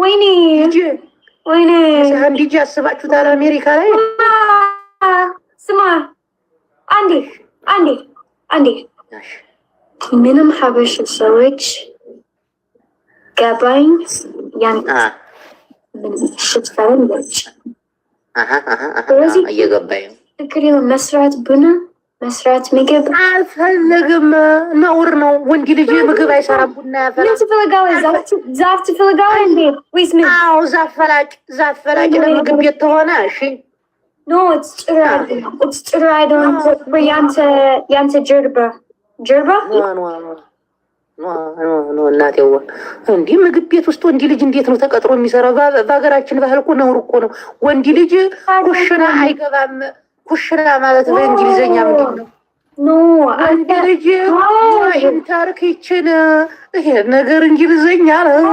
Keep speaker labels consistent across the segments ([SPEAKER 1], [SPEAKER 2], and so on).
[SPEAKER 1] ወይኔ ወይኔ
[SPEAKER 2] ልጅ ያስባችሁታል አሜሪካ ላይ
[SPEAKER 1] ስማ አንዴ ምንም ሀበሽ ሰዎች ገባኝ ያን ሽትፈረን በች
[SPEAKER 2] እየገባኝ
[SPEAKER 1] ትክክል መስራት ቡና መስራት ምግብ
[SPEAKER 2] አልፈለግም። ነውር ነው። ወንድ ልጅ ምግብ አይሰራም፣ ቡና ያፈላል።
[SPEAKER 1] ዛፍ ትፈልጋለህ እንዴ? ወይስ ምን?
[SPEAKER 2] አዎ ዛፍ ፈላጭ ለምግብ ቤት ተሆነ እሺ።
[SPEAKER 1] ኖ ጥሩ አይደለም። ያንተ ጀርባ
[SPEAKER 2] እናቴዋ እንዲህ ምግብ ቤት ውስጥ ወንድ ልጅ እንዴት ነው ተቀጥሮ የሚሰራው? በሀገራችን ባህል እኮ ነውር እኮ ነው። ወንድ ልጅ ኩሽና አይገባም። ኩሽና ማለት በእንግሊዝኛ ምንድን ነው? አንድ ልጅ ኢንተር ኪችን ይሄ ነገር እንግሊዝኛ ነው።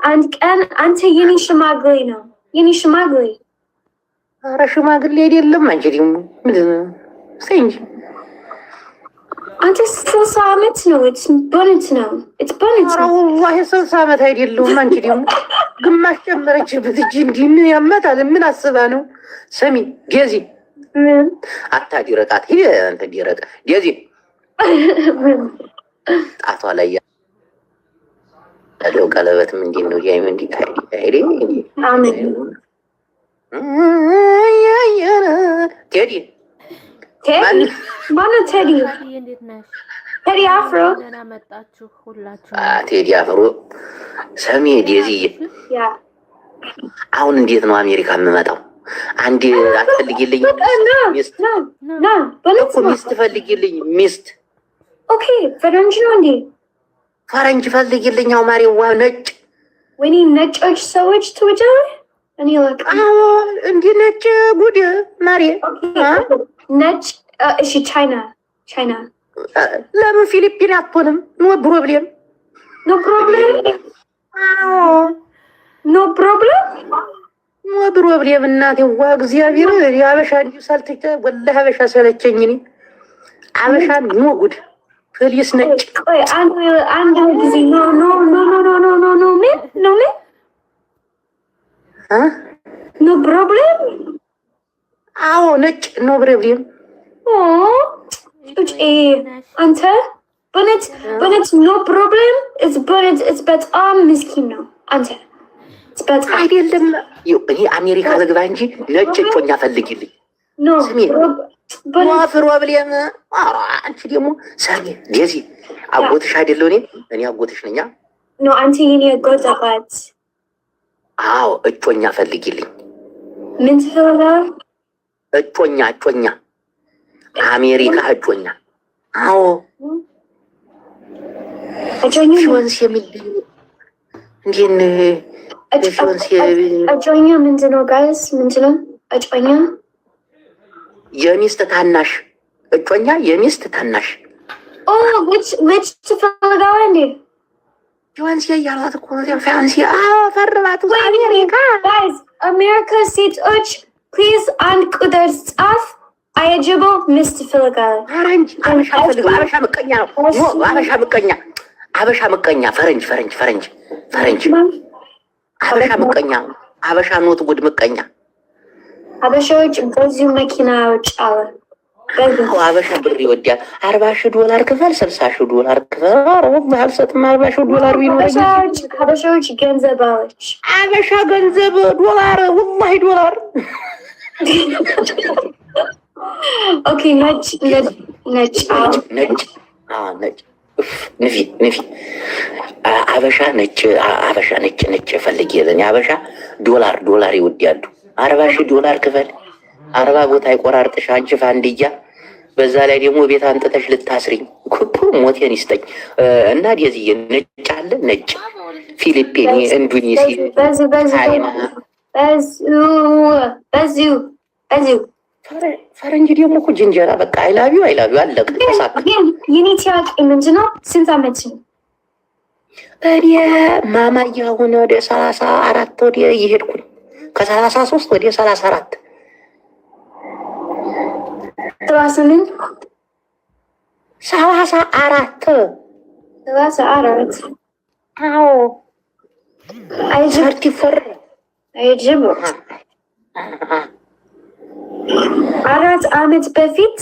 [SPEAKER 1] አንድ ቀን አንተ የኔ ሽማግሌ ነው የኔ ሽማግሌ።
[SPEAKER 2] ኧረ ሽማግሌ አይደለም አንቺ ደግሞ ምንድን ነው እንጂ
[SPEAKER 1] አንተ 60 ዓመት ነው። ቦነት ነው
[SPEAKER 2] ወላሂ 60 ዓመት አይደለሁም። አንቺ ደግሞ ግማሽ ጨመረችበት እጅ እንዲህ ምን ያመጣል? ምን አስባ ነው? ስሚ ጌዚ አታዲረቃት። ሂድ አንተ ዲረቅ ጌዚ ጣቷ ላይ ያለው ቀለበት ምንድን ነው? ያይ ምንድን ታይዲ ቴዲ
[SPEAKER 1] ማነው ቴዲ? ቴዲ አፍሮ
[SPEAKER 3] መጣችሁ ሁላችሁ።
[SPEAKER 2] ቴዲ አፍሮ ሰሚ ዴዚዬ፣ አሁን እንዴት ነው አሜሪካ የምመጣው? አንድ አትፈልጊልኝ? ሚስት ፈልጊልኝ። ሚስት
[SPEAKER 1] ኦኬ። ፈረንጅ ነው እንዴ?
[SPEAKER 2] ፈረንጅ ፈልጊልኝ። አው ማሪዋ ነጭ።
[SPEAKER 1] ወይኔ ነጮች ሰዎች ትወጃለህ? እኔ ለካ
[SPEAKER 2] እንዴ ነጭ ጉድ ማሪ
[SPEAKER 1] ነጭ። እሺ ቻይና
[SPEAKER 2] ለምን ፊሊፒን አትሆንም? ኖ ፕሮብሌም ኖ ፕሮብሌም እናቴዋ እግዚአብሔር የሀበሻ እንዲሁ ሳልተቻ ወላሂ ሀበሻ ሰለቸኝ። እኔ ሀበሻ ኖ ጉድ ፕሊስ ነጭ።
[SPEAKER 1] አንድ ጊዜ ኖ ፕሮብሌም።
[SPEAKER 2] አዎ ነጭ ኖ ፕሮብሌም።
[SPEAKER 1] አንተ በነት ኖ ፕሮብሌም። በነት በጣም ምስኪን ነው አንተ።
[SPEAKER 2] አይደለም እኔ አሜሪካ ልግባ እንጂ ነጭ እጮኛ ፈልጊልኝ። ስሜ ፕሮብሌም። አንቺ ደግሞ ሰሚ ዴዚ አጎትሽ አይደለሁ እኔ አጎትሽ ነኛ።
[SPEAKER 1] አንተ የኔ አጎት አባት።
[SPEAKER 2] አዎ እጮኛ ፈልጊልኝ።
[SPEAKER 1] ምን ትፈልጋለህ?
[SPEAKER 2] እጮኛ አሜሪካ እጮኛ። አዎ ፊዮንስ የሚልኝ እንዴን ፊዮንስ
[SPEAKER 1] እጮኛ ምንድን ነው ጋይስ? ምንድን ነው እጮኛ?
[SPEAKER 2] የሚስት ታናሽ እጮኛ፣ የሚስት ታናሽ።
[SPEAKER 1] ልጅ ትፈልጋለህ እንዴ?
[SPEAKER 2] ፊዮንስ እያሏት እኮ ፊዮንስ። አዎ ፈርባት
[SPEAKER 1] አሜሪካ ሴቶች ፕሊዝ አንድ ቁጥር ጻፍ። አያጅቦ ሚስት ትፈልጋለህ?
[SPEAKER 2] ፈረንጅ አበሻ ፈልግ። አበሻ ምቀኛ ነው። አበሻ ምቀኛ ፈረንጅ አበሻ ምቀኛ። አበሻ ኖት ጉድ ምቀኛ።
[SPEAKER 1] አበሻዎች በዚሁ መኪና አለ።
[SPEAKER 2] አበሻ ብር ይወዳል። $40,000 ክፈል፣ $60,000 ክፈል። አልሰጥም። $40,000 ቢኖረኝ
[SPEAKER 1] ሀበሻዎች ገንዘብ አለች።
[SPEAKER 2] አበሻ ገንዘብ ዶላር፣ ወላሂ ዶላር።
[SPEAKER 1] ኦኬ ነጭ
[SPEAKER 2] ንፊ አበሻ ነጭ ፈልግ የለን። አበሻ ዶላር ይወዳሉ። $40,000 ክፈል። 40 ቦታ ይቆራርጥሽ አንቺ ፋንድያ። በዛ ላይ ደግሞ ቤት አንጥተሽ ልታስሪኝ ኩፕ ሞቴን ይስጠኝ። እና ዲዚህ ነጭ አለ ነጭ ፊሊፒን፣ ኢንዶኔሲ፣ ቻይና። ፈረንጅ ደግሞ እኮ ጅንጀራ በቃ አይላቢው አለቀ። ተሳካ።
[SPEAKER 1] የኔ ጥያቄ ምንድን ነው? ስንት ዓመት ነው?
[SPEAKER 2] እኔ ማማዬ አሁን ወደ 34 ወደ እየሄድኩኝ ከ33 ወደ 34 34
[SPEAKER 1] 34
[SPEAKER 2] አዎ
[SPEAKER 1] አያጅቡ 4 ዓመት በፊት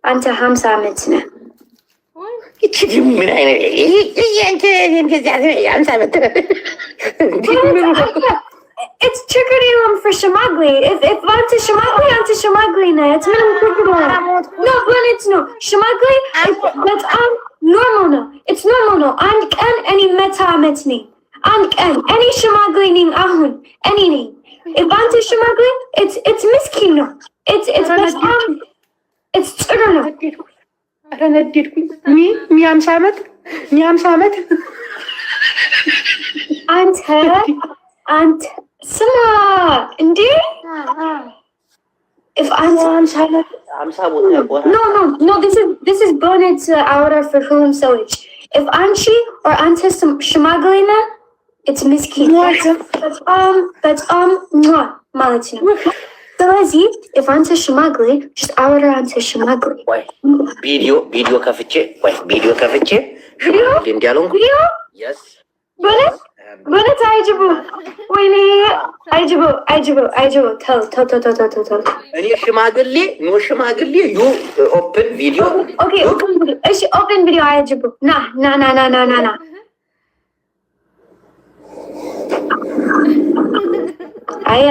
[SPEAKER 1] አንተ 50 ዓመት ነህ።
[SPEAKER 2] ምን አይነት
[SPEAKER 1] It's triggering for Shimagli. If I'm to Shimagli, I'm to Shimagli. It's no, when it's no Shimagli. That's normal no. It's normal no. And any meta metni. And any Shimagli ning ahun. Any ning. If I'm to Shimagli, it's miskin no. It's trigger no.
[SPEAKER 2] Me 50 ዓመት
[SPEAKER 1] አንተ ስማ እንዴ if I'm no this is bonnet hour for whom so if Anchi or Ante Shmaglina it's miskin that's Malatina ስለዚህ if አንተ ሽማግሌ just አወራ አንተ ሽማግሌ
[SPEAKER 2] ወይ ቪዲዮ ከፍቼ ሽማግሌ እንዲያለንኩ yes በለት አይጅቡ ወይኔ አይጅቡ ተው እኔ ሽማግሌ ዩ ኦፕን ቪዲዮ
[SPEAKER 1] ኦኬ እሺ ኦፕን ቪዲዮ አይጅቡ ና አያ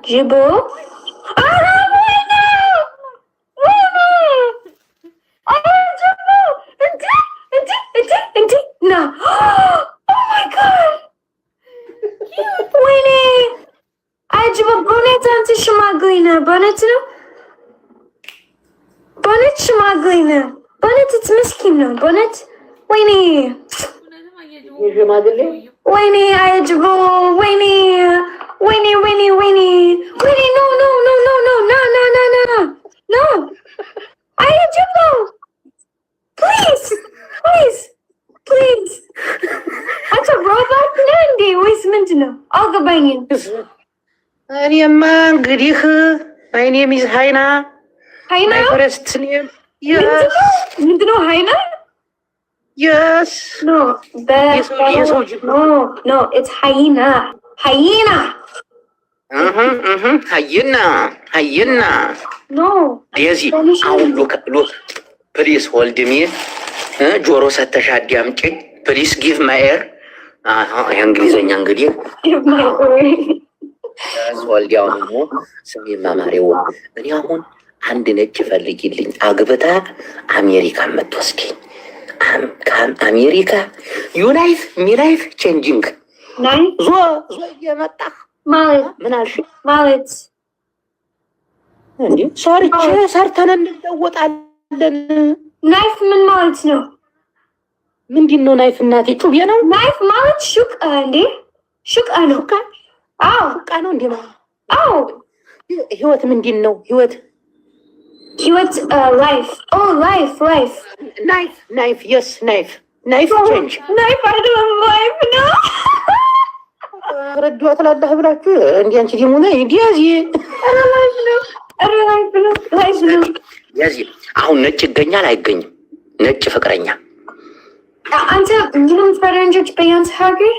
[SPEAKER 1] ጅቡ No. Oh my god. Wait. Ajba bonnet anti Shmaglina. Bonnet no? Bonnet Shmaglina. Bonnet it's miskin no. Bonnet. Wait. Wait, Ajba. Wait. No. Ajba. Please. አንተ ሮቦት ነህ እንዴ ወይስ ምንድን ነው? አልገባኝም።
[SPEAKER 2] እኔማ እንግዲህ my name is ሃይና my first name
[SPEAKER 1] ምንድን ነው ሃይና?
[SPEAKER 2] yes
[SPEAKER 1] no it's hyena no
[SPEAKER 2] ዴዚ አሁን ሎክ ፕሊዝ ሆልድ ሚ ጆሮ ሰተሽ አዳምጪኝ ፕሊዝ ጊቭ ማይ ኤር እንግሊዘኛ እንግዲህ ወልዲያው ደግሞ ስሜ ማማሬው እኔ አሁን አንድ ነጭ ፈልጊልኝ አግብታ አሜሪካ የምትወስደኝ አሜሪካ ዩናይት ሚላይፍ ቼንጂንግ ዞ እየመጣ
[SPEAKER 1] ማለት
[SPEAKER 2] ምን አልሽ
[SPEAKER 1] ማለት
[SPEAKER 2] እንዴ ሰርተን እንለወጣለን
[SPEAKER 1] ናይፍ ምን ማለት ነው?
[SPEAKER 2] ምንድን ነው ናይፍ? እናቴ ጩቤ ነው
[SPEAKER 1] ናይፍ ማለት ሹቃ እንዴ? ሹቃ ነው። አዎ
[SPEAKER 2] ሹቃ ነው እንዴ?
[SPEAKER 1] አዎ
[SPEAKER 2] ህይወት ምንድን ነው? ህይወት
[SPEAKER 1] ላይፍ
[SPEAKER 2] ናይፍ የስ ናይፍ ቼንጅ
[SPEAKER 1] ናይፍ አይደለም ላይፍ ነው።
[SPEAKER 2] ረዷ ትላለህ ብላችሁ እንዴ አንቺ ደግሞ ነይ ዲያዚ ላይፍ ነው ያዚ አሁን ነጭ ይገኛል አይገኝም? ነጭ ፍቅረኛ
[SPEAKER 1] አንተ ምንም ፈረንጆች በያንስ ሀገር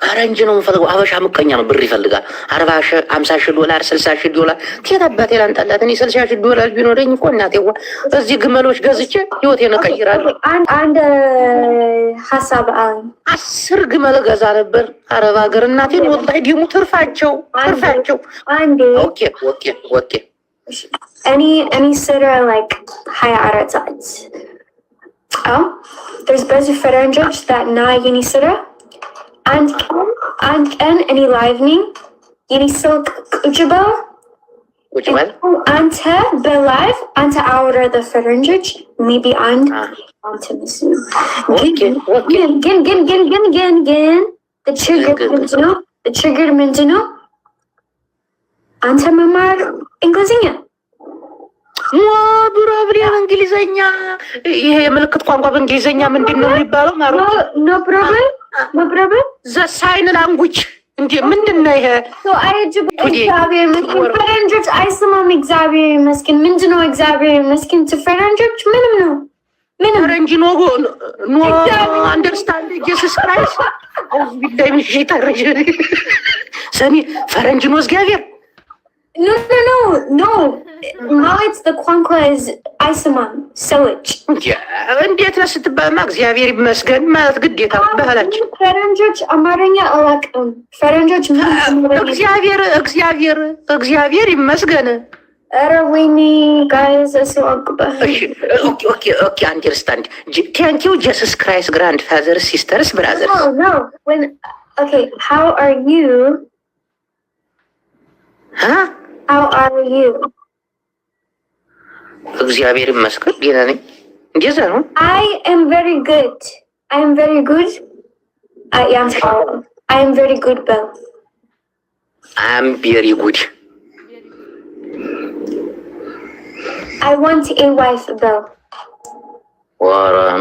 [SPEAKER 2] ፈረንጅ ነው የምፈልገው። አበሻ ምቀኛ ነው፣ ብር ይፈልጋል። 40,000 $50,000 $60,000 ከየት አባቴ ላንጣላት? እኔ $60,000 ቢኖረኝ እኮ እናቴዋ እዚህ ግመሎች ገዝቼ ህይወቴን እቀይራለሁ።
[SPEAKER 1] አንድ ሀሳብ አለኝ።
[SPEAKER 2] 10 ግመል ገዛ ነበር አረብ ሀገር እናቴን። ወላሂ ደግሞ ትርፋቸው
[SPEAKER 1] አንዴ
[SPEAKER 2] ኦኬ
[SPEAKER 1] እኔ ስራ like 24 ሰዓት there's ብዙ ፈረንጆች that ና የኔ ስራ አንድ ቀን እኔ ላይቭ ነኝ የኔ ስልክ ቁጭ በል አንተ በላይቭ አንተ አውራ ፈረንጆች ሜቢ አንድ አንተ ምስል ግን ችግር ምንድን ነው? አንተ መማር እንግሊዝኛ ብራብሪያን እንግሊዘኛ ይሄ የምልክት ቋንቋ በእንግሊዘኛ ምንድን ነው የሚባለው? ኖ ፕሮብለም
[SPEAKER 2] ዘ ሳይን ላንጉጅ እንዴ ምንድን ነው ይሄ?
[SPEAKER 1] እግዚአብሔር ይመስገን ፈረንጆች አይሰማም። እግዚአብሔር ይመስገን ምንድን ነው? እግዚአብሔር ይመስገን ፈረንጆች ምንም ነው
[SPEAKER 2] ፈረንጅ ኖ አንደርስታንድ ጂሰስ ክራይስት ቢዳይ ሸይጣን ሰሚ ፈረንጅ ኖ እግዚአብሔር
[SPEAKER 1] No. ማለት ቋንቋ አይሰማም ሰዎች
[SPEAKER 2] እንዴት ነው ስትባማ እግዚአብሔር ይመስገን ማለት ግዴታ ባህላችን።
[SPEAKER 1] ፈረንጆች አማርኛ አላውቅም። ፈረንጆች
[SPEAKER 2] እግዚአብሔር ይመስገን።
[SPEAKER 1] ኧረ ወይኔ ጋይዝ አስዋቅበ
[SPEAKER 2] ኦኬ አንደርስታንድ ቴንክ ዩ ጂሰስ ክራይስት ግራንድ ፋዘር ሲስተርስ ብራዘርስ
[SPEAKER 1] how are you How are you?
[SPEAKER 2] እግዚአብሔር ይመስገን ደህና ነኝ። እንደዛ ነው።
[SPEAKER 1] I am very good. I am very good. I am very good, Bill.
[SPEAKER 2] I am very good.
[SPEAKER 1] I want a wife, Bill.
[SPEAKER 2] Or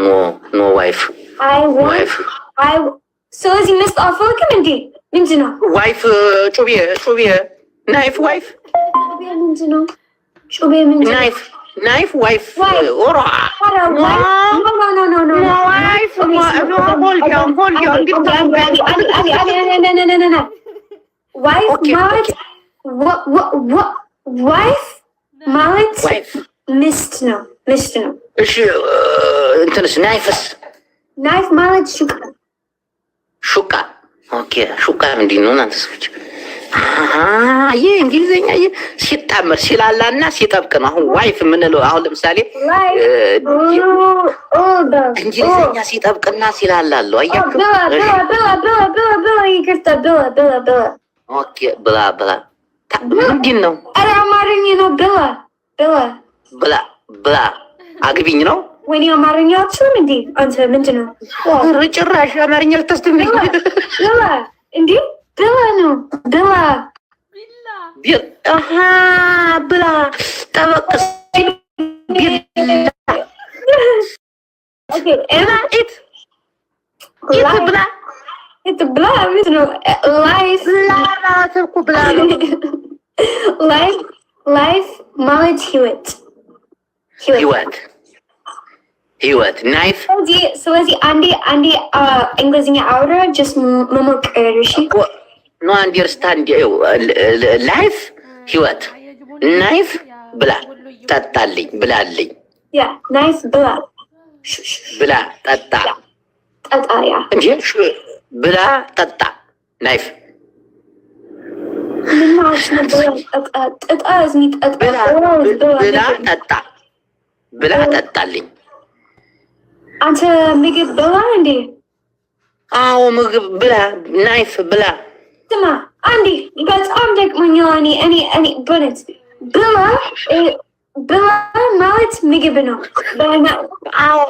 [SPEAKER 2] no wife.
[SPEAKER 1] I want wife. So is he missed off? Look at me. Minjino.
[SPEAKER 2] Wife, ጩቤ ናይፍ ዋይፍ ናይፍ ዋይፍ ኦራ
[SPEAKER 1] No.
[SPEAKER 2] ዋይፍ
[SPEAKER 1] ዋይፍ ማለት ሚስት ነው።
[SPEAKER 2] እሺ እንትንስ ናይፍ
[SPEAKER 1] ማለት
[SPEAKER 2] ሹካ ኦኬ ሹካ ምንድን ነው እናንተ ሰዎች? ይህ እንግሊዝኛ ሲጣመር ሲላላና ሲጠብቅ ነው። አሁን ዋይፍ የምንለው አሁን ለምሳሌ እንግሊዝኛ ሲጠብቅና ሲላላለው አያችሁ። ኦኬ ብላ ምንድን ነው?
[SPEAKER 1] ኧረ አማርኛ ነው።
[SPEAKER 2] ብላ አግቢኝ ነው።
[SPEAKER 1] ወይኔ አማርኛ አትችልም እንዴ አንተ? ምንድን ነው
[SPEAKER 2] ጭራሽ አማርኛ ልታስተምረኝ
[SPEAKER 1] እንዴ? ብላ ነው
[SPEAKER 2] ብላ ጠበቅ
[SPEAKER 1] ብላ ምንድን ነው? ላይፍ ማለት
[SPEAKER 2] ህይወት ናይፍ።
[SPEAKER 1] ስለዚህ አንዴ እንግሊዝኛ አውራ ጀስት መሞከር እሺ።
[SPEAKER 2] ኖ አንደርስታንድ ላይፍ ህይወት ናይፍ ብላ ጠጣልኝ ብላልኝ
[SPEAKER 1] ናይፍ
[SPEAKER 2] ብላ ጠጣ እንጂ ብላ ጠጣ ናይፍ ብላ ጠጣልኝ።
[SPEAKER 1] አንተ ምግብ ብላ እንዴ?
[SPEAKER 2] አዎ ምግብ ብላ ናይፍ ብላ።
[SPEAKER 1] ስማ አንዴ በጣም ደክሞኛል። እኔ በእውነት ብላ ማለት ምግብ ነው።
[SPEAKER 2] አዎ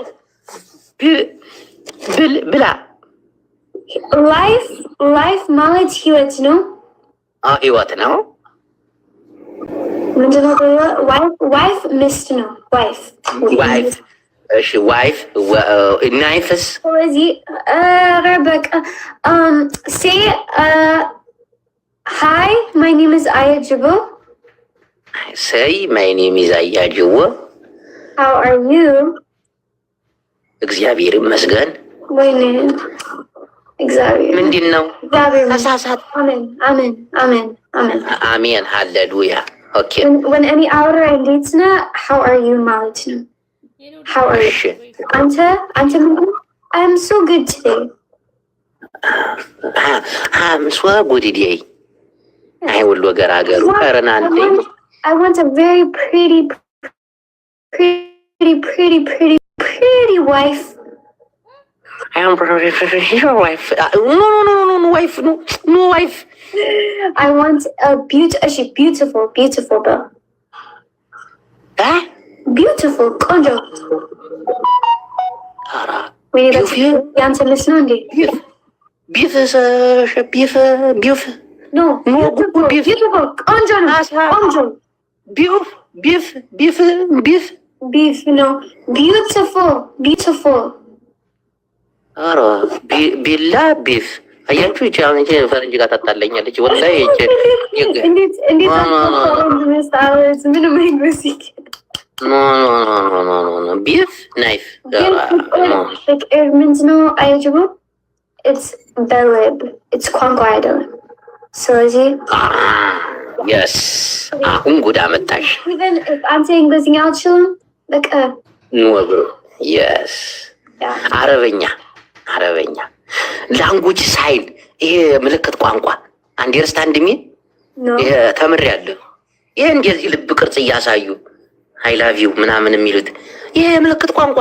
[SPEAKER 2] ብላ።
[SPEAKER 1] ላይፍ ማለት ህይወት ነው።
[SPEAKER 2] ህይወት ነው።
[SPEAKER 1] ምንድነው? ዋይፍ ሚስት ነው። ዋይፍ
[SPEAKER 2] እሺ ዋይፍ ናይፍስ?
[SPEAKER 1] ስለዚህ በቃ say hi my name is Ayajibo.
[SPEAKER 2] say my name is Ayajibo.
[SPEAKER 1] How are you?
[SPEAKER 2] እግዚአብሔር ይመስገን።
[SPEAKER 1] ወይኔ እግዚአብሔር
[SPEAKER 2] ምንድን ነው?
[SPEAKER 1] ተሳሳት።
[SPEAKER 2] አሜን ሃሌሉያ። ኦኬ
[SPEAKER 1] when any hour እንዴት ነህ? how are you ማለት ነው። How are you? Anta, I am so good today.
[SPEAKER 2] I'm so good today. I will look at
[SPEAKER 1] I want a very pretty wife.
[SPEAKER 2] I am your wife. No, wife. No, wife.
[SPEAKER 1] I want a beautiful girl. Beautiful, ቆንጆ። ወይኔ ያንተ ልጅ ነው እንዴ?
[SPEAKER 2] ቢፍ
[SPEAKER 1] ኖ ቆንጆ ነው። ቆንጆ ቢፍ ነው። ቢዩቲፉል
[SPEAKER 2] ኧረ ቢላ ቢፍ አያችሁ። ይቺ አሁን ፈረንጅ ጋር ታጣለኛለች ወላሂ።
[SPEAKER 1] እንዴት ምንም አይመስልም።
[SPEAKER 2] ኖ ቢፍ ናይፍ
[SPEAKER 1] ፍቅር ምንድነው አይጅቡም it's በልብ it's ቋንቋ አይደለም ስለዚህ
[SPEAKER 2] የስ አሁን ጉዳ መጣሽ
[SPEAKER 1] even if አንተ እንግሊዝኛ አልችልም በቃ
[SPEAKER 2] ኖብሮ የስ አረበኛ ላንጉጅ ሳይን ይሄ ምልክት ቋንቋ አንደርስታንድ ሚ ተምሬያለሁ ይሄ እንደዚህ ልብ ቅርጽ እያሳዩ አይ ላቭ ዩ ምናምን የሚሉት ይሄ ምልክት ቋንቋ